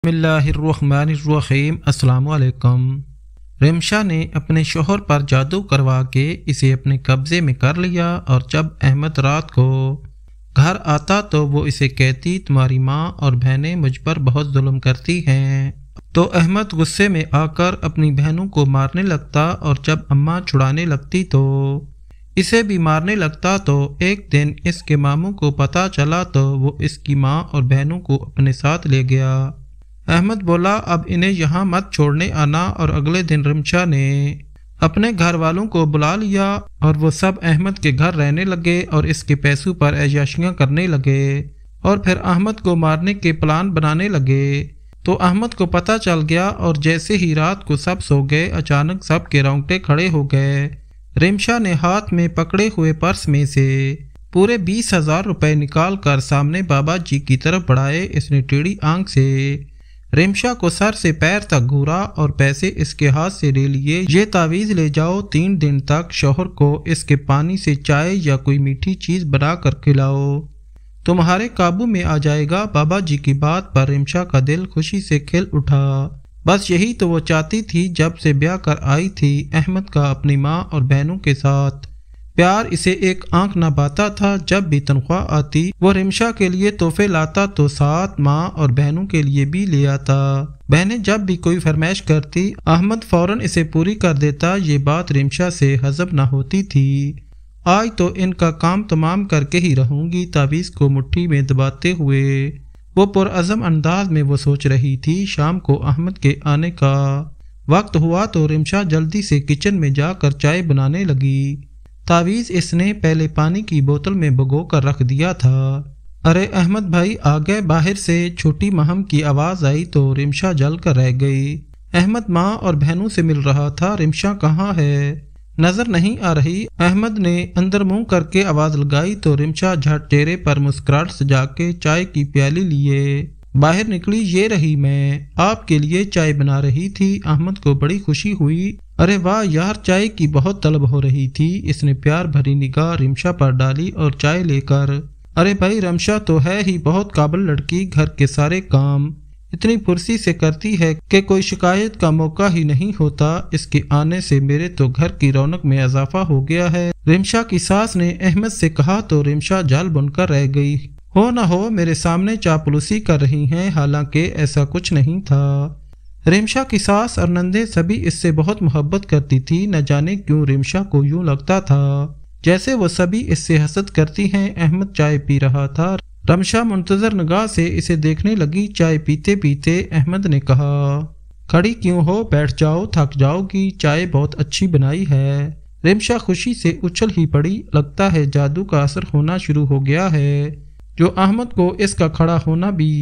بسم اللہ الرحمن الرحیم۔ السلام علیکم۔ رمشا نے اپنے شوہر پر جادو کروا کے اسے اپنے قبضے میں کر لیا، اور جب احمد رات کو گھر آتا تو وہ اسے کہتی تمہاری ماں اور بہنیں مجھ پر بہت ظلم کرتی ہیں، تو احمد غصے میں آ کر اپنی بہنوں کو مارنے لگتا، اور جب اماں چھڑانے لگتی تو اسے بھی مارنے لگتا۔ تو ایک دن اس کے ماموں کو پتہ چلا تو وہ اس کی ماں اور بہنوں کو اپنے ساتھ لے گیا۔ احمد بولا اب انہیں یہاں مت چھوڑنے آنا، اور اگلے دن رمشا نے اپنے گھر والوں کو بلا لیا اور وہ سب احمد کے گھر رہنے لگے اور اس کے پیسوں پر عیاشیاں کرنے لگے، اور پھر احمد کو مارنے کے پلان بنانے لگے۔ تو احمد کو پتہ چل گیا، اور جیسے ہی رات کو سب سو گئے اچانک سب کے رونگٹے کھڑے ہو گئے۔ رمشا نے ہاتھ میں پکڑے ہوئے پرس میں سے پورے 20,000 روپے نکال کر سامنے بابا جی کی طرف بڑھائے۔ اس نے ٹیڑھی آنکھ سے رمشا کو سر سے پیر تک گھورا اور پیسے اس کے ہاتھ سے لے لیے۔ یہ تعویذ لے جاؤ، 3 دن تک شوہر کو اس کے پانی سے چائے یا کوئی میٹھی چیز بنا کر کھلاؤ، تمہارے قابو میں آ جائے گا۔ بابا جی کی بات پر رمشا کا دل خوشی سے کھل اٹھا۔ بس یہی تو وہ چاہتی تھی، جب سے بیاہ کر آئی تھی احمد کا اپنی ماں اور بہنوں کے ساتھ پیار اسے ایک آنکھ نہ بھاتا تھا۔ جب بھی تنخواہ آتی وہ رمشا کے لیے تحفے لاتا تو ساتھ ماں اور بہنوں کے لیے بھی لے آتا۔ بہنیں جب بھی کوئی فرمائش کرتی احمد فوراً اسے پوری کر دیتا۔ یہ بات رمشا سے ہضم نہ ہوتی تھی۔ آج تو ان کا کام تمام کر کے ہی رہوں گی۔ تعویذ کو مٹھی میں دباتے ہوئے وہ پرعزم انداز میں وہ سوچ رہی تھی۔ شام کو احمد کے آنے کا وقت ہوا تو رمشا جلدی سے کچن میں جا کر چائے بنانے لگی۔ تعویذ اس نے پہلے پانی کی بوتل میں بھگو کر رکھ دیا تھا۔ ارے احمد بھائی آ گئے، باہر سے چھوٹی مہم کی آواز آئی تو رمشا جل کر رہ گئی۔ احمد ماں اور بہنوں سے مل رہا تھا، رمشا کہاں ہے؟ نظر نہیں آ رہی۔ احمد نے اندر منہ کر کے آواز لگائی تو رمشا جھٹ چہرے پر مسکراہٹ سجا کے چائے کی پیالی لیے باہر نکلی۔ یہ رہی، میں آپ کے لیے چائے بنا رہی تھی۔ احمد کو بڑی خوشی ہوئی۔ ارے واہ یار، چائے کی بہت طلب ہو رہی تھی۔ اس نے پیار بھری نگاہ رمشا پر ڈالی اور چائے لے کر، ارے بھائی رمشا تو ہے ہی بہت قابل لڑکی، گھر کے سارے کام اتنی پھرتی سے کرتی ہے کہ کوئی شکایت کا موقع ہی نہیں ہوتا۔ اس کے آنے سے میرے تو گھر کی رونق میں اضافہ ہو گیا ہے، رمشا کی ساس نے احمد سے کہا تو رمشا جل بن کر رہ گئی۔ ہو نہ ہو میرے سامنے چاپلوسی کر رہی ہیں، حالانکہ ایسا کچھ نہیں تھا۔ رمشا کی ساس اور نندیں سبھی اس سے بہت محبت کرتی تھی۔ نہ جانے کیوں رمشا کو یوں لگتا تھا جیسے وہ سبھی اس سے حسد کرتی ہیں۔ احمد چائے پی رہا تھا، رمشا منتظر نگاہ سے اسے دیکھنے لگی۔ چائے پیتے پیتے احمد نے کہا کھڑی کیوں ہو، بیٹھ جاؤ، تھک جاؤ گی، چائے بہت اچھی بنائی ہے۔ رمشا خوشی سے اچھل ہی پڑی، لگتا ہے جادو کا اثر ہونا شروع ہو گیا ہے، جو احمد کو اس کا کھڑا ہونا بھی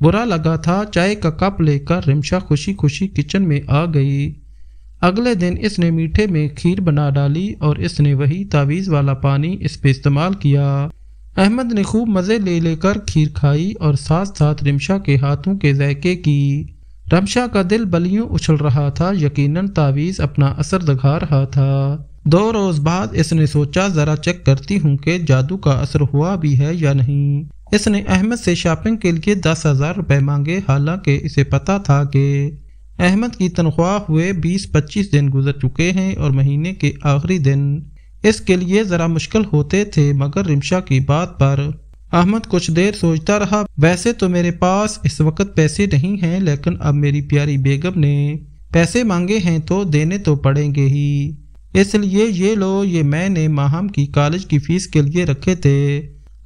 برا لگا تھا۔ چائے کا کپ لے کر رمشا خوشی خوشی کچن میں آ گئی۔ اگلے دن اس نے میٹھے میں کھیر بنا ڈالی اور اس نے وہی تعویذ والا پانی اس پہ استعمال کیا۔ احمد نے خوب مزے لے لے کر کھیر کھائی اور ساتھ ساتھ رمشا کے ہاتھوں کے ذائقے کی۔ رمشا کا دل بلیوں اچھل رہا تھا، یقیناً تعویذ اپنا اثر دکھا رہا تھا۔ 2 روز بعد اس نے سوچا ذرا چیک کرتی ہوں کہ جادو کا اثر ہوا بھی ہے یا نہیں۔ اس نے احمد سے شاپنگ کے لیے 10,000 روپے مانگے، حالانکہ اسے پتا تھا کہ احمد کی تنخواہ ہوئے 20-25 دن گزر چکے ہیں اور مہینے کے آخری دن اس کے لیے ذرا مشکل ہوتے تھے۔ مگر رمشا کی بات پر احمد کچھ دیر سوچتا رہا۔ ویسے تو میرے پاس اس وقت پیسے نہیں ہیں، لیکن اب میری پیاری بیگم نے پیسے مانگے ہیں تو دینے تو پڑیں گے ہی، اس لیے یہ لو، یہ میں نے ماہم کی کالج کی فیس کے لیے رکھے تھے،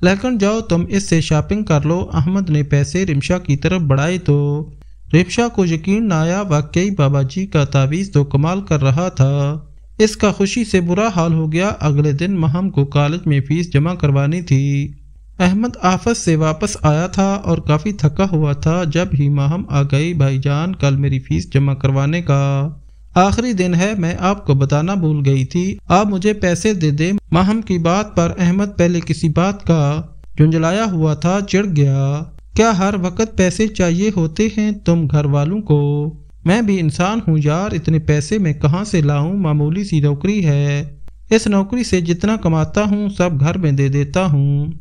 لیکن جاؤ تم اس سے شاپنگ کر لو۔ احمد نے پیسے رمشا کی طرف بڑھائے تو رمشا کو یقین نہ آیا، واقعی بابا جی کا تعویذ تو کمال کر رہا تھا۔ اس کا خوشی سے برا حال ہو گیا۔ اگلے دن ماہم کو کالج میں فیس جمع کروانی تھی۔ احمد آفس سے واپس آیا تھا اور کافی تھکا ہوا تھا۔ جب ہی ماہم آ گئی، بھائی جان کل میری فیس جمع کروانے کا آخری دن ہے، میں آپ کو بتانا بھول گئی تھی، آپ مجھے پیسے دے دیں۔ ماہم کی بات پر احمد پہلے کسی بات کا جھنجھلایا ہوا تھا، چڑ گیا۔ کیا ہر وقت پیسے چاہیے ہوتے ہیں تم گھر والوں کو؟ میں بھی انسان ہوں یار، اتنے پیسے میں کہاں سے لاؤں؟ معمولی سی نوکری ہے، اس نوکری سے جتنا کماتا ہوں سب گھر میں دے دیتا ہوں،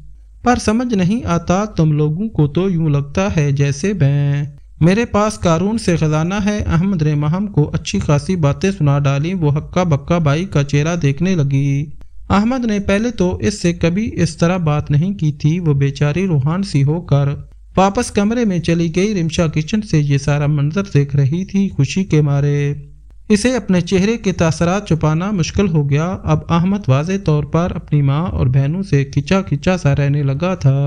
پر سمجھ نہیں آتا تم لوگوں کو تو یوں لگتا ہے جیسے میں میرے پاس قارون سے خزانہ ہے۔ احمد نے مہم کو اچھی خاصی باتیں سنا ڈالی۔ وہ ہکا بکا بائی کا چہرہ دیکھنے لگی۔ احمد نے پہلے تو اس سے کبھی اس طرح بات نہیں کی تھی۔ وہ بیچاری روحان سی ہو کر واپس کمرے میں چلی گئی۔ رمشا کچن سے یہ سارا منظر دیکھ رہی تھی۔ خوشی کے مارے اسے اپنے چہرے کے تاثرات چھپانا مشکل ہو گیا۔ اب احمد واضح طور پر اپنی ماں اور بہنوں سے کھچا کھچا سا رہنے لگا تھا۔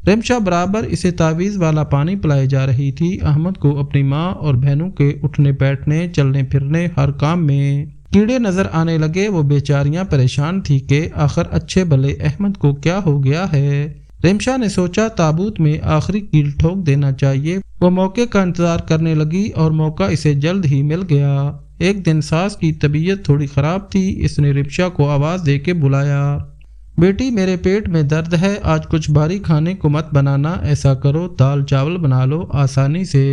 رمشا برابر اسے تعویذ والا پانی پلائی جا رہی تھی۔ احمد کو اپنی ماں اور بہنوں کے اٹھنے بیٹھنے، چلنے پھرنے، ہر کام میں کیڑے نظر آنے لگے۔ وہ بیچاریاں پریشان تھی کہ آخر اچھے بھلے احمد کو کیا ہو گیا ہے۔ رمشا نے سوچا تابوت میں آخری کیل ٹھوک دینا چاہیے۔ وہ موقع کا انتظار کرنے لگی اور موقع اسے جلد ہی مل گیا۔ ایک دن ساس کی طبیعت تھوڑی خراب تھی۔ اس نے رمشا کو آواز دے کے بلایا، بیٹی میرے پیٹ میں درد ہے، آج کچھ بھاری کھانے کو مت بنانا، ایسا کرو دال چاول بنا لو، آسانی سے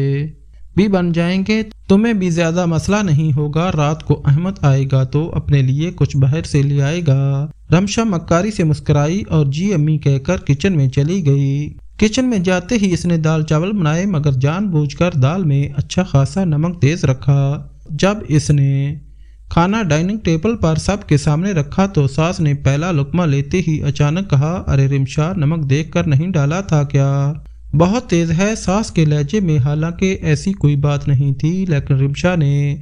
بھی بن جائیں گے، تمہیں بھی زیادہ مسئلہ نہیں ہوگا۔ رات کو احمد آئے گا تو اپنے لیے کچھ باہر سے لے آئے گا۔ رمشا مکاری سے مسکرائی اور جی امی کہہ کر کچن میں چلی گئی۔ کچن میں جاتے ہی اس نے دال چاول بنائے، مگر جان بوجھ کر دال میں اچھا خاصا نمک تیز رکھا۔ جب اس نے کھانا ڈائننگ ٹیبل پر سب کے سامنے رکھا تو ساس نے پہلا لقمہ لیتے ہی اچانک کہا، ارے رمشا نمک دیکھ کر نہیں ڈالا تھا کیا؟ بہت تیز ہے۔ ساس کے لہجے میں حالانکہ ایسی کوئی بات نہیں تھی، لیکن رمشا نے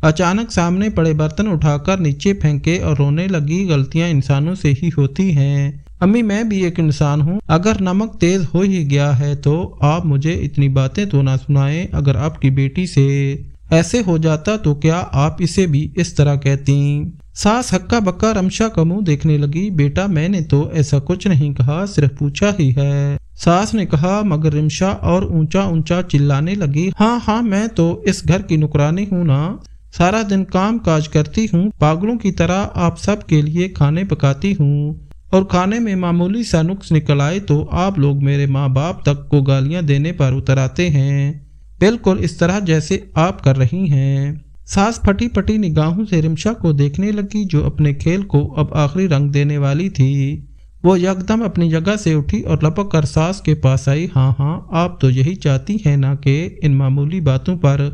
اچانک سامنے پڑے برتن اٹھا کر نیچے پھینکے اور رونے لگی۔ غلطیاں انسانوں سے ہی ہوتی ہیں امی، میں بھی ایک انسان ہوں۔ اگر نمک تیز ہو ہی گیا ہے تو آپ مجھے اتنی باتیں تو نہ سنائیں۔ اگر آپ کی بیٹی سے ایسے ہو جاتا تو کیا آپ اسے بھی اس طرح کہتی؟ ساس ہکا بکا رمشا کا منہ دیکھنے لگی۔ بیٹا میں نے تو ایسا کچھ نہیں کہا، صرف پوچھا ہی ہے، ساس نے کہا، مگر رمشا اور اونچا اونچا چلانے لگی۔ ہاں میں تو اس گھر کی نوکرانی ہوں نا، سارا دن کام کاج کرتی ہوں، پاگلوں کی طرح آپ سب کے لیے کھانے پکاتی ہوں، اور کھانے میں معمولی سا نقص نکل آئے تو آپ لوگ میرے ماں باپ تک کو گالیاں دینے پر اتر آتے ہیں، بالکل اس طرح جیسے آپ کر رہی ہیں۔ ساس پھٹی پھٹی نگاہوں سے رمشا کو دیکھنے لگی جو اپنے کھیل کو اب آخری رنگ دینے والی تھی۔ وہ یکدم اپنی جگہ سے اٹھی اور لپک کر ساس کے پاس آئی۔ ہاں آپ تو یہی چاہتی ہیں نا کہ ان معمولی باتوں پر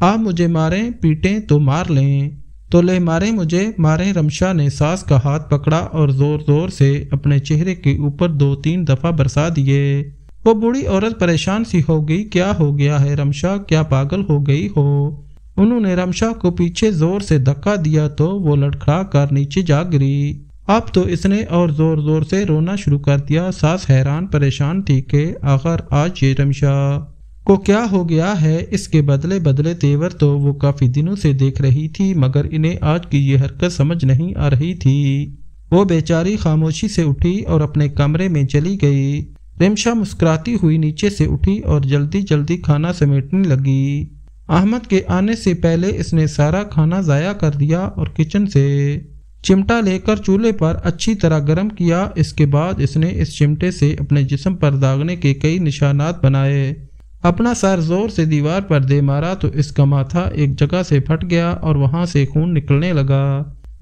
آپ مجھے ماریں، پیٹیں تو مار لیں، تو لے ماریں مجھے، ماریں۔ رمشا نے ساس کا ہاتھ پکڑا اور زور زور سے اپنے چہرے کے اوپر 2-3 دفعہ برسا دیے۔ وہ بوڑھی عورت پریشان سی ہو گئی۔ کیا ہو گیا ہے رمشا، کیا پاگل ہو گئی ہو؟ انہوں نے رمشا کو پیچھے زور سے دھکا دیا تو وہ لڑکھڑا کر نیچے جا گری۔ اب تو اس نے اور زور زور سے رونا شروع کر دیا۔ ساس حیران پریشان تھی کہ آخر آج یہ رمشا کو کیا ہو گیا ہے۔ اس کے بدلے بدلے تیور تو وہ کافی دنوں سے دیکھ رہی تھی، مگر انہیں آج کی یہ حرکت سمجھ نہیں آ رہی تھی۔ وہ بیچاری خاموشی سے اٹھی اور اپنے کمرے میں چلی گئی۔ رمشا مسکراتی ہوئی نیچے سے اٹھی اور جلدی جلدی کھانا سمیٹنے لگی۔ احمد کے آنے سے پہلے اس نے سارا کھانا ضائع کر دیا اور کچن سے چمٹا لے کر چولہے پر اچھی طرح گرم کیا۔ اس کے بعد اس نے اس چمٹے سے اپنے جسم پر داغنے کے کئی نشانات بنائے۔ اپنا سر زور سے دیوار پر دے مارا تو اس کا ماتھا ایک جگہ سے پھٹ گیا اور وہاں سے خون نکلنے لگا۔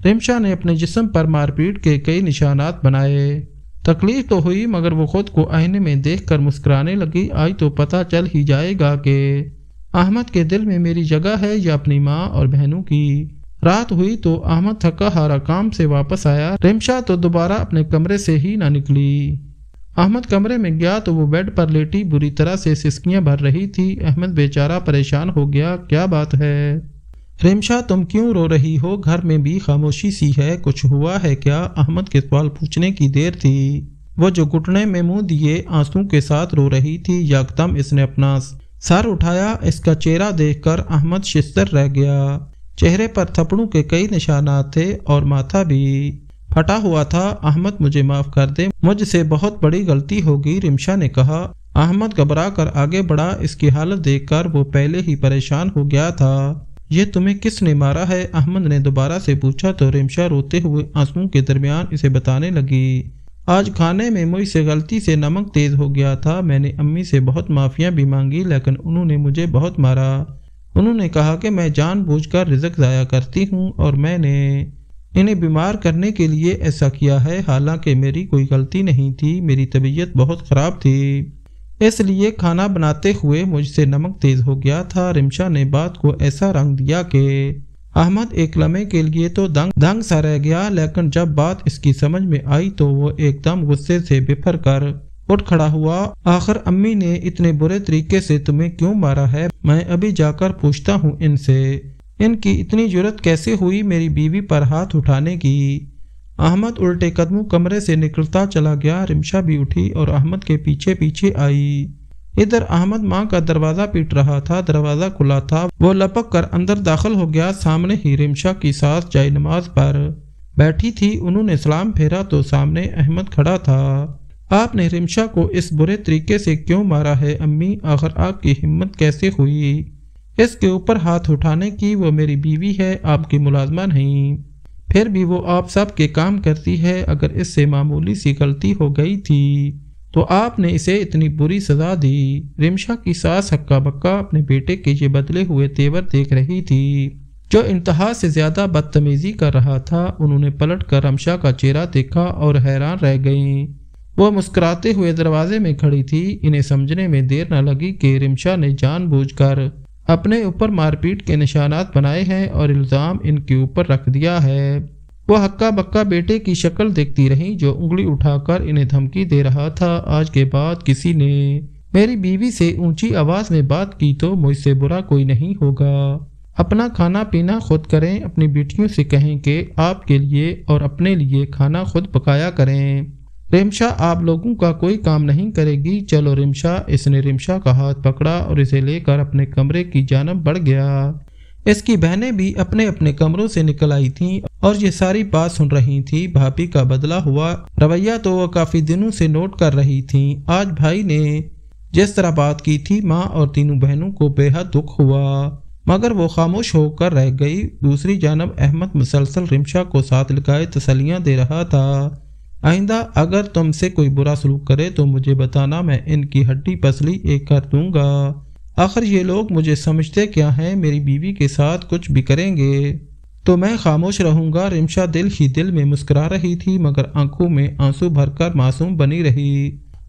رمشا نے اپنے جسم پر مار پیٹ کے کئی نشانات بنائے۔ تکلیف تو ہوئی، مگر وہ خود کو آئینے میں دیکھ کر مسکرانے لگی۔ آج تو پتہ چل ہی جائے گا کہ احمد کے دل میں میری جگہ ہے یا اپنی ماں اور بہنوں کی۔ رات ہوئی تو احمد تھکا ہارا کام سے واپس آیا۔ رمشا تو دوبارہ اپنے کمرے سے ہی نہ نکلی۔ احمد کمرے میں گیا تو وہ بیڈ پر لیٹی بری طرح سے سسکیاں بھر رہی تھی۔ احمد بیچارہ پریشان ہو گیا۔ کیا بات ہے رمشا، تم کیوں رو رہی ہو؟ گھر میں بھی خاموشی سی ہے، کچھ ہوا ہے کیا؟ احمد کے سوال پوچھنے کی دیر تھی۔ وہ جو گھٹنے میں منہ دیے آنسوں کے ساتھ رو رہی تھی۔ یکدم اس نے اپنا سر اٹھایا۔ اس کا چہرہ دیکھ کر احمد شستر رہ گیا۔ چہرے پر تھپڑوں کے کئی نشانات تھے اور ماتھا بھی پھٹا ہوا تھا۔ احمد مجھے معاف کر دے، مجھ سے بہت بڑی غلطی ہوگی، رمشا نے کہا۔ احمد گھبرا کر آگے بڑھا۔ اس کی حالت دیکھ کر وہ پہلے ہی پریشان ہو گیا تھا۔ یہ تمہیں کس نے مارا ہے؟ احمد نے دوبارہ سے پوچھا تو رمشا روتے ہوئے آنسوؤں کے درمیان اسے بتانے لگی، آج کھانے میں مجھ سے غلطی سے نمک تیز ہو گیا تھا۔ میں نے امی سے بہت معافیاں بھی مانگی، لیکن انہوں نے مجھے بہت مارا۔ انہوں نے کہا کہ میں جان بوجھ کر رزق ضائع کرتی ہوں اور میں نے انہیں بیمار کرنے کے لیے ایسا کیا ہے، حالانکہ میری کوئی غلطی نہیں تھی، میری طبیعت بہت خراب تھی۔ اس لیے کھانا بناتے ہوئے مجھ سے نمک تیز ہو گیا تھا۔ رمشا نے بات کو ایسا رنگ دیا کہ احمد ایک لمحے کے لیے تو دنگ سا رہ گیا، لیکن جب بات اس کی سمجھ میں آئی تو وہ ایک دم غصے سے بفر کر اٹھ کھڑا ہوا۔ آخر امی نے اتنے برے طریقے سے تمہیں کیوں مارا ہے؟ میں ابھی جا کر پوچھتا ہوں ان سے، ان کی اتنی جرت کیسے ہوئی میری بیوی پر ہاتھ اٹھانے کی؟ احمد الٹے قدموں کمرے سے نکلتا چلا گیا۔ رمشا بھی اٹھی اور احمد کے پیچھے پیچھے آئی۔ ادھر احمد ماں کا دروازہ پیٹ رہا تھا، دروازہ کھلا تھا، وہ لپک کر اندر داخل ہو گیا۔ سامنے ہی رمشا کی ساس جائے نماز پر بیٹھی تھی، انہوں نے سلام پھیرا تو سامنے احمد کھڑا تھا۔ آپ نے رمشا کو اس برے طریقے سے کیوں مارا ہے امی؟ آخر آپ کی ہمت کیسے ہوئی اس کے اوپر ہاتھ اٹھانے کی؟ وہ میری بیوی ہے، آپ کی ملازمہ نہیں، پھر بھی وہ آپ سب کے کام کرتی ہے۔ اگر اس سے معمولی سی غلطی ہو گئی تھی تو آپ نے اسے اتنی بری سزا دی۔ رمشا کی ساس ہکا بکا اپنے بیٹے کے یہ بدلے ہوئے تیور دیکھ رہی تھی جو انتہا سے زیادہ بدتمیزی کر رہا تھا۔ انہوں نے پلٹ کر رمشا کا چہرہ دیکھا اور حیران رہ گئیں۔ وہ مسکراتے ہوئے دروازے میں کھڑی تھی۔ انہیں سمجھنے میں دیر نہ لگی کہ رمشا نے جان بوجھ کر اپنے اوپر مار پیٹ کے نشانات بنائے ہیں اور الزام ان کے اوپر رکھ دیا ہے۔ وہ ہکا بکا بیٹے کی شکل دیکھتی رہی جو انگلی اٹھا کر انہیں دھمکی دے رہا تھا۔ آج کے بعد کسی نے میری بیوی سے اونچی آواز میں بات کی تو مجھ سے برا کوئی نہیں ہوگا۔ اپنا کھانا پینا خود کریں، اپنی بیٹیوں سے کہیں کہ آپ کے لیے اور اپنے لیے کھانا خود پکایا کریں۔ رمشا آپ لوگوں کا کوئی کام نہیں کرے گی، چلو رمشا۔ اس نے رمشا کا ہاتھ پکڑا اور اسے لے کر اپنے کمرے کی جانب بڑھ گیا۔ اس کی بہنیں بھی اپنے اپنے کمروں سے نکل آئی تھیں اور یہ ساری بات سن رہی تھی۔ بھابھی کا بدلا ہوا رویہ تو وہ کافی دنوں سے نوٹ کر رہی تھیں۔ آج بھائی نے جس طرح بات کی تھی ماں اور تینوں بہنوں کو بے حد دکھ ہوا، مگر وہ خاموش ہو کر رہ گئی۔ دوسری جانب احمد مسلسل رمشا کو ساتھ لگائے تسلیاں دے رہا تھا، آئندہ اگر تم سے کوئی برا سلوک کرے تو مجھے بتانا، میں ان کی ہڈی پسلی ایک کر دوں گا۔ آخر یہ لوگ مجھے سمجھتے کیا ہیں؟ میری بیوی کے ساتھ کچھ بھی کریں گے تو میں خاموش رہوں گا۔ رمشا دل ہی دل میں مسکرا رہی تھی مگر آنکھوں میں آنسو بھر کر معصوم بنی رہی۔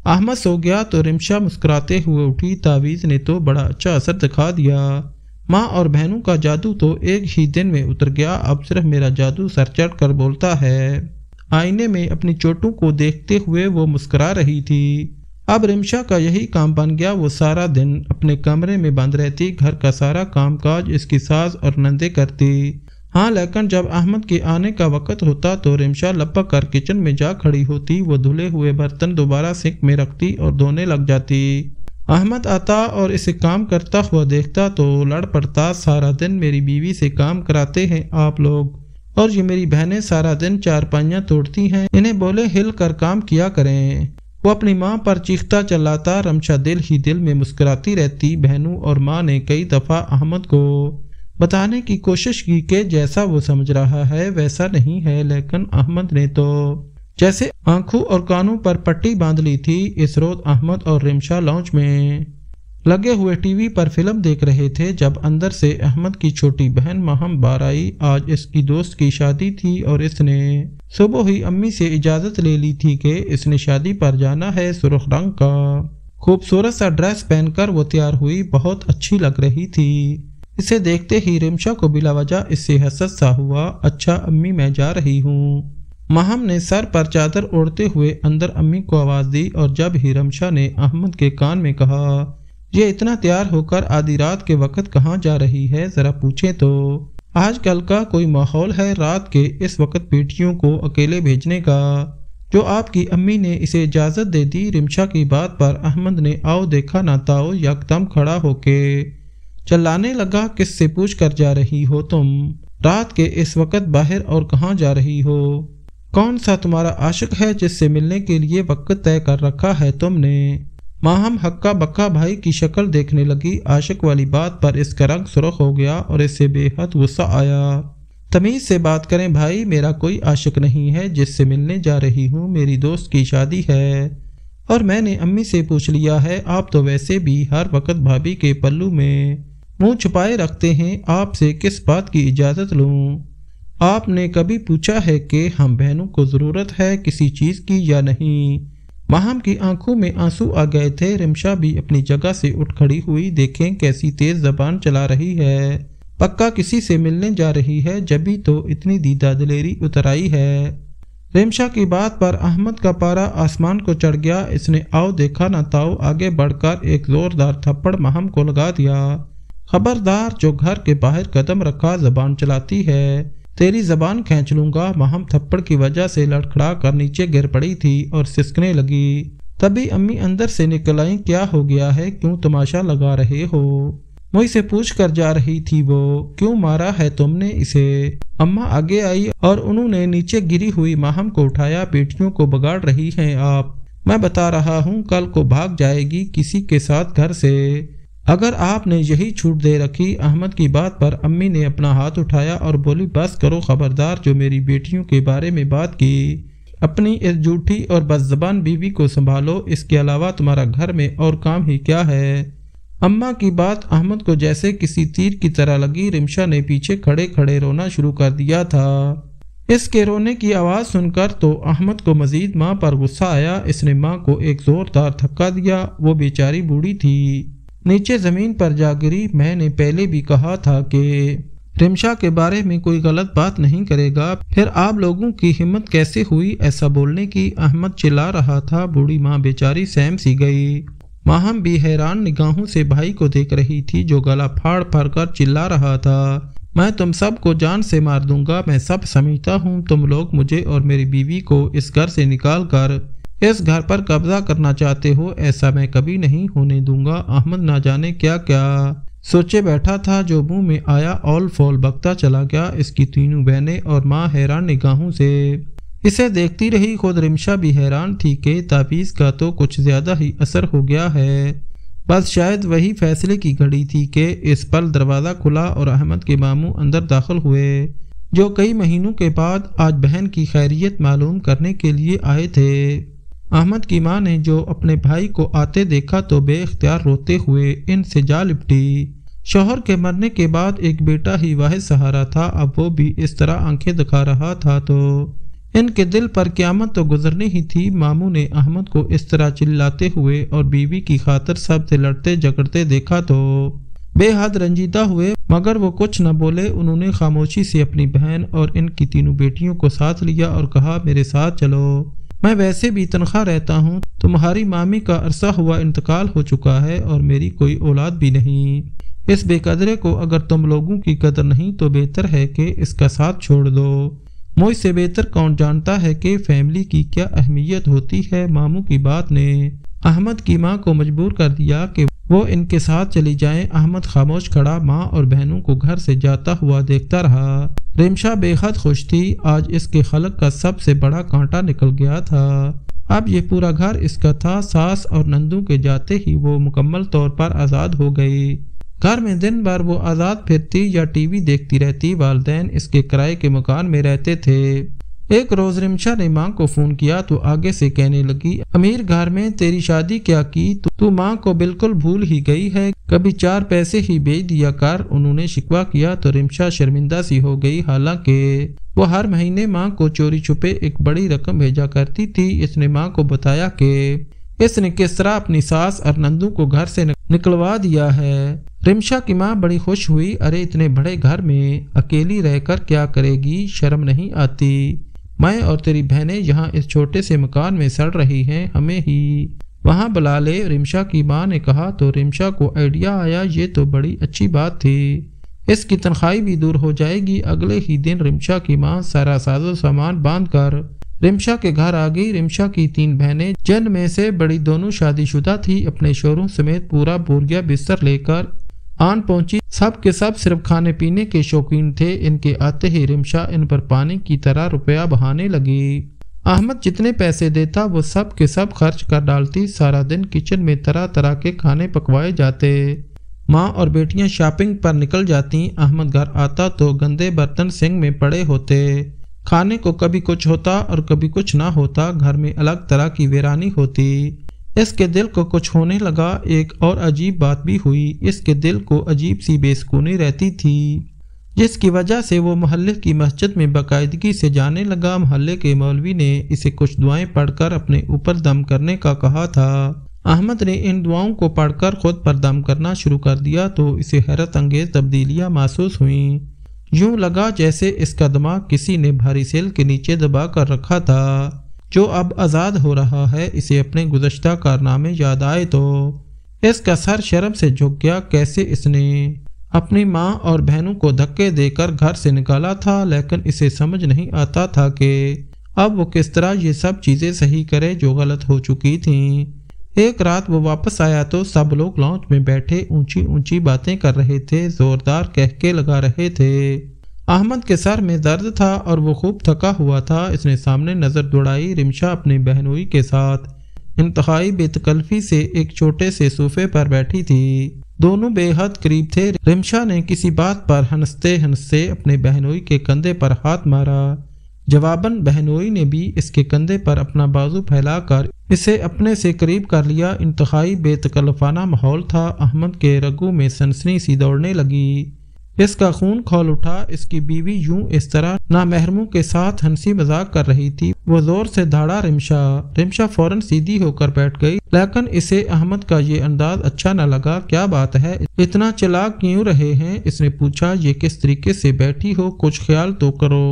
احمد سو گیا تو رمشا مسکراتے ہوئے اٹھی۔ تعویذ نے تو بڑا اچھا اثر دکھا دیا، ماں اور بہنوں کا جادو تو ایک ہی دن میں اتر گیا، اب صرف میرا جادو سر چڑھ کر بولتا ہے۔ آئینے میں اپنی چوٹوں کو دیکھتے ہوئے وہ مسکرا رہی تھی۔ اب رمشا کا یہی کام بن گیا، وہ سارا دن اپنے کمرے میں بند رہتی، گھر کا سارا کام کاج اس کی ساس اور نندے کرتی۔ ہاں لیکن جب احمد کے آنے کا وقت ہوتا تو رمشا لپک کر کچن میں جا کھڑی ہوتی، وہ دھلے ہوئے برتن دوبارہ سنک میں رکھتی اور دھونے لگ جاتی۔ احمد آتا اور اسے کام کرتا ہوا دیکھتا تو لڑ پڑتا، سارا دن میری بیوی سے کام کراتے ہیں آپ لوگ، اور یہ میری بہنیں سارا دن چارپائیاں توڑتی ہیں، انہیں بولے ہل کر کام کیا کریں۔ وہ اپنی ماں پر چیختا چلاتا۔ رمشا دل ہی دل میں مسکراتی رہتی۔ بہنوں اور ماں نے کئی دفعہ احمد کو بتانے کی کوشش کی کہ جیسا وہ سمجھ رہا ہے ویسا نہیں ہے، لیکن احمد نے تو جیسے آنکھوں اور کانوں پر پٹی باندھ لی تھی۔ اس روز احمد اور رمشا لاؤنج میں لگے ہوئے ٹی وی پر فلم دیکھ رہے تھے جب اندر سے احمد کی چھوٹی بہن ماہم بار آئی۔ آج اس کی دوست کی شادی تھی اور اس نے صبح ہی امی سے اجازت لے لی تھی کہ اس نے شادی پر جانا ہے۔ سرخ رنگ کا خوبصورت سا ڈریس پہن کر وہ تیار ہوئی، بہت اچھی لگ رہی تھی۔ اسے دیکھتے ہی رمشا کو بلا وجہ اس سے حسد سا ہوا۔ اچھا امی میں جا رہی ہوں۔ ماہم نے سر پر چادر اوڑھتے ہوئے اندر امی کو آواز دی اور جب ہی رمشا نے احمد کے کان میں کہا یہ اتنا تیار ہو کر آدھی رات کے وقت کہاں جا رہی ہے، ذرا پوچھیں تو؟ آج کل کا کوئی ماحول ہے رات کے اس وقت بیٹیوں کو اکیلے بھیجنے کا؟ جو آپ کی امی نے اسے اجازت دے دی۔ رمشا کی بات پر احمد نے آؤ دیکھا نہ تاؤ یکدم کھڑا ہو کے چلانے لگا، کس سے پوچھ کر جا رہی ہو تم؟ رات کے اس وقت باہر اور کہاں جا رہی ہو؟ کون سا تمہارا عاشق ہے جس سے ملنے کے لیے وقت طے کر رکھا ہے تم نے؟ ماہم ہکا بکا بھائی کی شکل دیکھنے لگی۔ عاشق والی بات پر اس کا رنگ سرخ ہو گیا اور اس سے بے حد غصہ آیا۔ تمیز سے بات کریں بھائی، میرا کوئی عاشق نہیں ہے جس سے ملنے جا رہی ہوں، میری دوست کی شادی ہے اور میں نے امی سے پوچھ لیا ہے۔ آپ تو ویسے بھی ہر وقت بھابھی کے پلو میں منہ چھپائے رکھتے ہیں، آپ سے کس بات کی اجازت لوں؟ آپ نے کبھی پوچھا ہے کہ ہم بہنوں کو ضرورت ہے کسی چیز کی یا نہیں؟ ماہم کی آنکھوں میں آنسو آ گئے تھے۔ رمشا بھی اپنی جگہ سے اٹھ کھڑی ہوئی۔ دیکھیں کیسی تیز زبان چلا رہی ہے، پکا کسی سے ملنے جا رہی ہے، جبھی تو اتنی دیدہ دلیری اتر آئی ہے۔ رمشا کی بات پر احمد کا پارا آسمان کو چڑھ گیا۔ اس نے آؤ دیکھا نہ تاؤ آگے بڑھ کر ایک زوردار تھپڑ ماہم کو لگا دیا۔ خبردار، جو گھر کے باہر قدم رکھا زبان چلاتی ہے، تیری زبان کھینچ لوں گا۔ ماہم تھپڑ کی وجہ سے لڑکھڑا کر نیچے گر پڑی تھی اور سسکنے لگی۔ تبھی امی اندر سے نکل آئیں۔ کیا ہو گیا ہے؟ کیوں تماشا لگا رہے ہو؟ مجھ سے پوچھ کر جا رہی تھی وہ۔ کیوں مارا ہے تم نے اسے؟ اماں آگے آئی اور انہوں نے نیچے گری ہوئی ماہم کو اٹھایا۔ بیٹیوں کو بگاڑ رہی ہیں آپ، میں بتا رہا ہوں کل کو بھاگ جائے گی کسی کے ساتھ گھر سے، اگر آپ نے یہی چھوٹ دے رکھی۔ احمد کی بات پر امی نے اپنا ہاتھ اٹھایا اور بولی بس کرو، خبردار، جو میری بیٹیوں کے بارے میں بات کی، اپنی اس جھوٹی اور بد زبان بیوی کو سنبھالو، اس کے علاوہ تمہارا گھر میں اور کام ہی کیا ہے؟ اماں کی بات احمد کو جیسے کسی تیر کی طرح لگی۔ رمشا نے پیچھے کھڑے کھڑے رونا شروع کر دیا تھا۔ اس کے رونے کی آواز سن کر تو احمد کو مزید ماں پر غصہ آیا۔ اس نے ماں کو ایک زوردار دھکا دیا۔ وہ بیچاری بوڑھی تھی، نیچے زمین پر جا گری۔ میں نے پہلے بھی کہا تھا کہ رمشا کے بارے میں کوئی غلط بات نہیں کرے گا، پھر آپ لوگوں کی ہمت کیسے ہوئی ایسا بولنے کی؟ احمد چلا رہا تھا۔ بوڑھی ماں بیچاری سہم سی گئی۔ ماہم بھی حیران نگاہوں سے بھائی کو دیکھ رہی تھی جو گلا پھاڑ پھاڑ کر چلا رہا تھا، میں تم سب کو جان سے مار دوں گا، میں سب سمجھتا ہوں، تم لوگ مجھے اور میری بیوی کو اس گھر سے نکال کر اس گھر پر قبضہ کرنا چاہتے ہو، ایسا میں کبھی نہیں ہونے دوں گا۔ احمد نہ جانے کیا کیا سوچے بیٹھا تھا، جو منہ میں آیا اول فول بکتا چلا گیا۔ اس کی تینوں بہنیں اور ماں حیران نگاہوں سے اسے دیکھتی رہی۔ خود رمشا بھی حیران تھی کہ تعویذ کا تو کچھ زیادہ ہی اثر ہو گیا ہے، بس شاید وہی فیصلے کی گھڑی تھی کہ اس پل دروازہ کھلا اور احمد کے ماموں اندر داخل ہوئے، جو کئی مہینوں کے بعد آج بہن کی خیریت معلوم کرنے کے لیے آئے تھے۔ احمد کی ماں نے جو اپنے بھائی کو آتے دیکھا تو بے اختیار روتے ہوئے ان سے جا لپٹی۔ شوہر کے مرنے کے بعد ایک بیٹا ہی واحد سہارا تھا، اب وہ بھی اس طرح آنکھیں دکھا رہا تھا تو ان کے دل پر قیامت تو گزرنی ہی تھی۔ ماموں نے احمد کو اس طرح چلاتے ہوئے اور بیوی کی خاطر سب سے لڑتے جھگڑتے دیکھا تو بے حد رنجیدہ ہوئے، مگر وہ کچھ نہ بولے۔ انہوں نے خاموشی سے اپنی بہن اور ان کی تینوں بیٹیوں کو ساتھ لیا اور کہا میرے ساتھ چلو، میں ویسے بھی تنخواہ رہتا ہوں، تمہاری مامی کا عرصہ ہوا انتقال ہو چکا ہے اور میری کوئی اولاد بھی نہیں، اس بے قدرے کو اگر تم لوگوں کی قدر نہیں تو بہتر ہے کہ اس کا ساتھ چھوڑ دو۔ مجھ سے بہتر کون جانتا ہے کہ فیملی کی کیا اہمیت ہوتی ہے۔ ماموں کی بات نے احمد کی ماں کو مجبور کر دیا کہ وہ ان کے ساتھ چلی جائیں۔ احمد خاموش کھڑا ماں اور بہنوں کو گھر سے جاتا ہوا دیکھتا رہا۔ رمشا بے حد خوش تھی، آج اس کے خلق کا سب سے بڑا کانٹا نکل گیا تھا، اب یہ پورا گھر اس کا تھا۔ ساس اور نندوں کے جاتے ہی وہ مکمل طور پر آزاد ہو گئی۔ گھر میں دن بھر وہ آزاد پھرتی یا ٹی وی دیکھتی رہتی۔ والدین اس کے کرائے کے مکان میں رہتے تھے۔ ایک روز رمشا نے ماں کو فون کیا تو آگے سے کہنے لگی امیر گھر میں تیری شادی کیا کی، تو ماں کو بالکل بھول ہی گئی ہے، کبھی 4 پیسے ہی بھیج دیا کر۔ انہوں نے شکوہ کیا تو رمشا شرمندہ سی ہو گئی، حالانکہ وہ ہر مہینے ماں کو چوری چھپے ایک بڑی رقم بھیجا کرتی تھی۔ اس نے ماں کو بتایا کہ اس نے کس طرح اپنی ساس اور نندوں کو گھر سے نکلوا دیا ہے۔ رمشا کی ماں بڑی خوش ہوئی، ارے اتنے بڑے گھر میں اکیلی رہ کر کیا کرے گی، شرم نہیں آتی؟ میں اور تیری بہنیں یہاں اس چھوٹے سے مکان میں سڑ رہی ہیں، ہمیں ہی وہاں بلا لے، رمشا کی ماں نے کہا تو رمشا کو آئیڈیا آیا، یہ تو بڑی اچھی بات تھی، اس کی تنخواہ بھی دور ہو جائے گی۔ اگلے ہی دن رمشا کی ماں سارا ساز و سامان باندھ کر رمشا کے گھر آ گئی۔ رمشا کی 3 بہنیں، جن میں سے بڑی دونوں شادی شدہ تھی، اپنے شوہروں سمیت پورا بوریا بستر لے کر آن پہنچی۔ سب کے سب صرف کھانے پینے کے شوقین تھے۔ ان کے آتے ہی رمشا ان پر پانی کی طرح روپیہ بہانے لگی۔ احمد جتنے پیسے دیتا وہ سب کے سب خرچ کر ڈالتی۔ سارا دن کچن میں طرح طرح کے کھانے پکوائے جاتے، ماں اور بیٹیاں شاپنگ پر نکل جاتی۔ احمد گھر آتا تو گندے برتن سنک میں پڑے ہوتے، کھانے کو کبھی کچھ ہوتا اور کبھی کچھ نہ ہوتا، گھر میں الگ طرح کی ویرانی ہوتی۔ اس کے دل کو کچھ ہونے لگا۔ ایک اور عجیب بات بھی ہوئی، اس کے دل کو عجیب سی بے سکونی رہتی تھی۔ جس کی وجہ سے وہ محلے کی مسجد میں باقاعدگی سے جانے لگا۔ محلے کے مولوی نے اسے کچھ دعائیں پڑھ کر اپنے اوپر دم کرنے کا کہا تھا۔ احمد نے ان دعاؤں کو پڑھ کر خود پر دم کرنا شروع کر دیا تو اسے حیرت انگیز تبدیلیاں محسوس ہوئیں۔ یوں لگا جیسے اس کا دماغ کسی نے بھاری سیل کے نیچے دبا کر رکھا تھا جو اب آزاد ہو رہا ہے۔ اسے اپنے گزشتہ کارنامے یاد آئے تو اس کا سر شرم سے جھک گیا۔ کیسے اس نے اپنی ماں اور بہنوں کو دھکے دے کر گھر سے نکالا تھا، لیکن اسے سمجھ نہیں آتا تھا کہ اب وہ کس طرح یہ سب چیزیں صحیح کرے جو غلط ہو چکی تھیں۔ ایک رات وہ واپس آیا تو سب لوگ لاؤنج میں بیٹھے اونچی اونچی باتیں کر رہے تھے، زوردار کہکے لگا رہے تھے۔ احمد کے سر میں درد تھا اور وہ خوب تھکا ہوا تھا۔ اس نے سامنے نظر دوڑائی۔ رمشا اپنی بہنوئی کے ساتھ انتہائی بے تکلفی سے ایک چھوٹے سے صوفے پر بیٹھی تھی۔ دونوں بے حد قریب تھے۔ رمشا نے کسی بات پر ہنستے ہنستے اپنے بہنوئی کے کندھے پر ہاتھ مارا۔ جواباً بہنوئی نے بھی اس کے کندھے پر اپنا بازو پھیلا کر اسے اپنے سے قریب کر لیا۔ انتہائی بے تکلفانہ ماحول تھا۔ احمد کے رگوں میں سنسنی سی دوڑنے لگی۔ اس کا خون کھول اٹھا۔ اس کی بیوی یوں اس طرح نامحرموں کے ساتھ ہنسی مذاق کر رہی تھی۔ وہ زور سے دھاڑا رمشا۔ رمشا فوراً سیدھی ہو کر بیٹھ گئی، لیکن اسے احمد کا یہ انداز اچھا نہ لگا۔ کیا بات ہے، اتنا چلاک کیوں رہے ہیں؟ اس نے پوچھا۔ یہ کس طریقے سے بیٹھی ہو؟ کچھ خیال تو کرو۔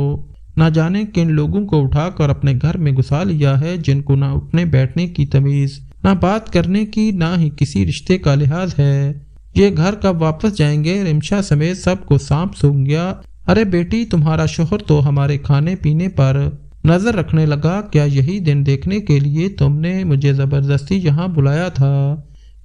نہ جانے کن لوگوں کو اٹھا کر اپنے گھر میں گھسا لیا ہے جن کو نہ اٹھنے بیٹھنے کی تمیز، نہ بات کرنے کی، نہ ہی کسی رشتے کا لحاظ ہے۔ یہ گھر کب واپس جائیں گے؟ رمشا سمیت سب کو سانپ سونگھ گیا۔ ارے بیٹی، تمہارا شوہر تو ہمارے کھانے پینے پر نظر رکھنے لگا۔ کیا یہی دن دیکھنے کے لیے تم نے مجھے زبردستی یہاں بلایا تھا؟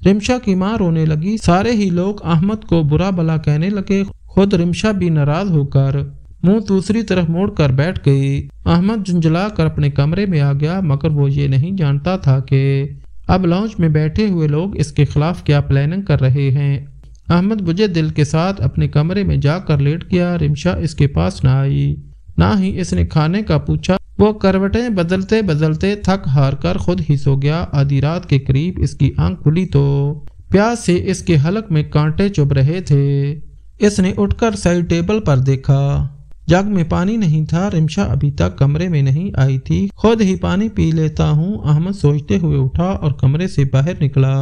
رمشا کی ماں رونے لگی۔ سارے ہی لوگ احمد کو برا بھلا کہنے لگے۔ خود رمشا بھی ناراض ہو کر منہ دوسری طرف موڑ کر بیٹھ گئی۔ احمد جھنجھلا کر اپنے کمرے میں آ گیا، مگر وہ یہ نہیں جانتا تھا کہ اب لاؤنج میں بیٹھے ہوئے لوگ اس کے خلاف کیا پلاننگ کر رہے ہیں۔ احمد بجھے دل کے ساتھ اپنے کمرے میں جا کر لیٹ گیا۔ رمشا اس کے پاس نہ آئی، نہ ہی اس نے کھانے کا پوچھا۔ وہ کروٹیں بدلتے بدلتے تھک ہار کر خود ہی سو گیا۔ آدھی رات کے قریب اس کی آنکھ کھلی تو پیاس سے اس کے حلق میں کانٹے چبھ رہے تھے۔ اس نے اٹھ کر سائڈ ٹیبل پر دیکھا، جگ میں پانی نہیں تھا۔ رمشا ابھی تک کمرے میں نہیں آئی تھی۔ خود ہی پانی پی لیتا ہوں، احمد سوچتے ہوئے اٹھا اور کمرے سے باہر نکلا۔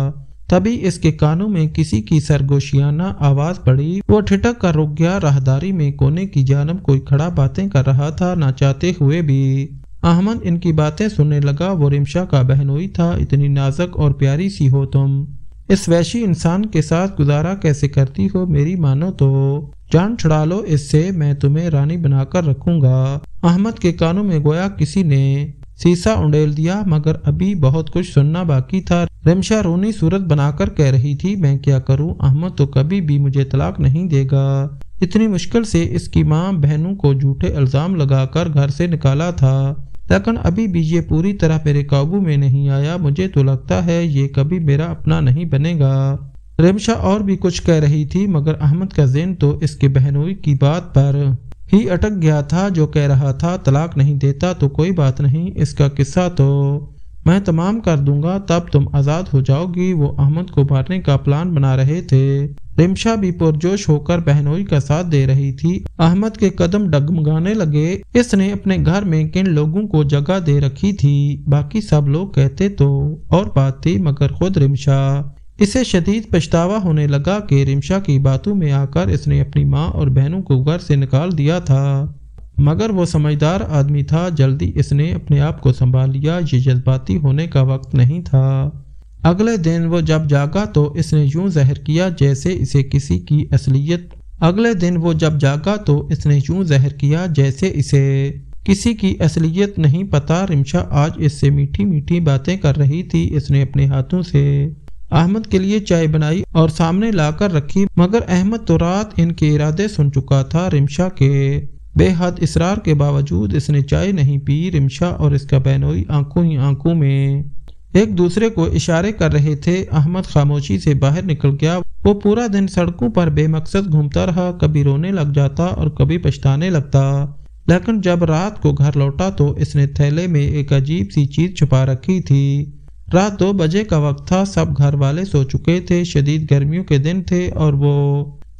تبھی اس کے کانوں میں کسی کی سرگوشیانہ آواز پڑی۔ وہ ٹھٹک کر رک گیا۔ راہداری میں کونے کی جانب کوئی کھڑا باتیں کر رہا تھا، نہ چاہتے ہوئے بھی۔ احمد ان کی باتیں سننے لگا۔ وہ رمشا کا بہنوئی تھا۔ اتنی نازک اور پیاری سی ہو تم، اس وحشی انسان کے ساتھ گزارا کیسے کرتی ہو؟ میری مانو تو جان چھڑا لو اس سے، میں تمہیں رانی بنا کر رکھوں گا۔ احمد کے کانوں میں گویا کسی نے سیسا انڈیل دیا، مگر ابھی بہت کچھ سننا باقی تھا۔ رمشا رونی صورت بنا کر کہہ رہی تھی، میں کیا کروں؟ احمد تو کبھی بھی مجھے طلاق نہیں دے گا۔ اتنی مشکل سے اس کی ماں بہنوں کو جھوٹے الزام لگا کر گھر سے نکالا تھا، لیکن ابھی بھی یہ پوری طرح میرے قابو میں نہیں آیا۔ مجھے تو لگتا ہے یہ کبھی میرا اپنا نہیں بنے گا۔ رمشا اور بھی کچھ کہہ رہی تھی، مگر احمد کا ذہن تو اس کے بہنوئی کی بات پر ہی اٹک گیا تھا، جو کہہ رہا تھا طلاق نہیں دیتا تو کوئی بات نہیں، اس کا قصہ تو میں تمام کر دوں گا، تب تم آزاد ہو جاؤ گی۔ وہ احمد کو مارنے کا پلان بنا رہے تھے۔ رمشا بھی پرجوش ہو کر بہنوئی کا ساتھ دے رہی تھی۔ احمد کے قدم ڈگمگانے لگے۔ اس نے اپنے گھر میں کن لوگوں کو جگہ دے رکھی تھی؟ باقی سب لوگ کہتے تو اور بات تھی، مگر خود رمشا۔ اسے شدید پچھتاوا ہونے لگا کہ رمشا کی باتوں میں آ کر اس نے اپنی ماں اور بہنوں کو گھر سے نکال دیا تھا، مگر وہ سمجھدار آدمی تھا، جلدی اس نے اپنے آپ کو سنبھال لیا۔ یہ جذباتی ہونے کا وقت نہیں تھا۔ اگلے دن وہ جب جاگا تو اس نے یوں ظاہر کیا جیسے اسے کسی کی اصلیت نہیں پتا۔ رمشا آج اس سے میٹھی میٹھی باتیں کر رہی تھی۔ اس نے اپنے ہاتھوں سے احمد کے لیے چائے بنائی اور سامنے لا کر رکھی، مگر احمد تو رات ان کے ارادے سن چکا تھا۔ رمشا کے بے حد اصرار کے باوجود اس نے چائے نہیں پی۔ رمشا اور اس کا بہنوئی آنکھوں ہی آنکھوں میں ایک دوسرے کو اشارے کر رہے تھے۔ احمد خاموشی سے باہر نکل گیا۔ وہ پورا دن سڑکوں پر بے مقصد گھومتا رہا، کبھی رونے لگ جاتا اور کبھی پچھتانے لگتا، لیکن جب رات کو گھر لوٹا تو اس نے تھیلے میں ایک عجیب سی چیز چھپا رکھی تھی۔ رات 2 بجے کا وقت تھا، سب گھر والے سو چکے تھے، شدید گرمیوں کے دن تھے اور وہ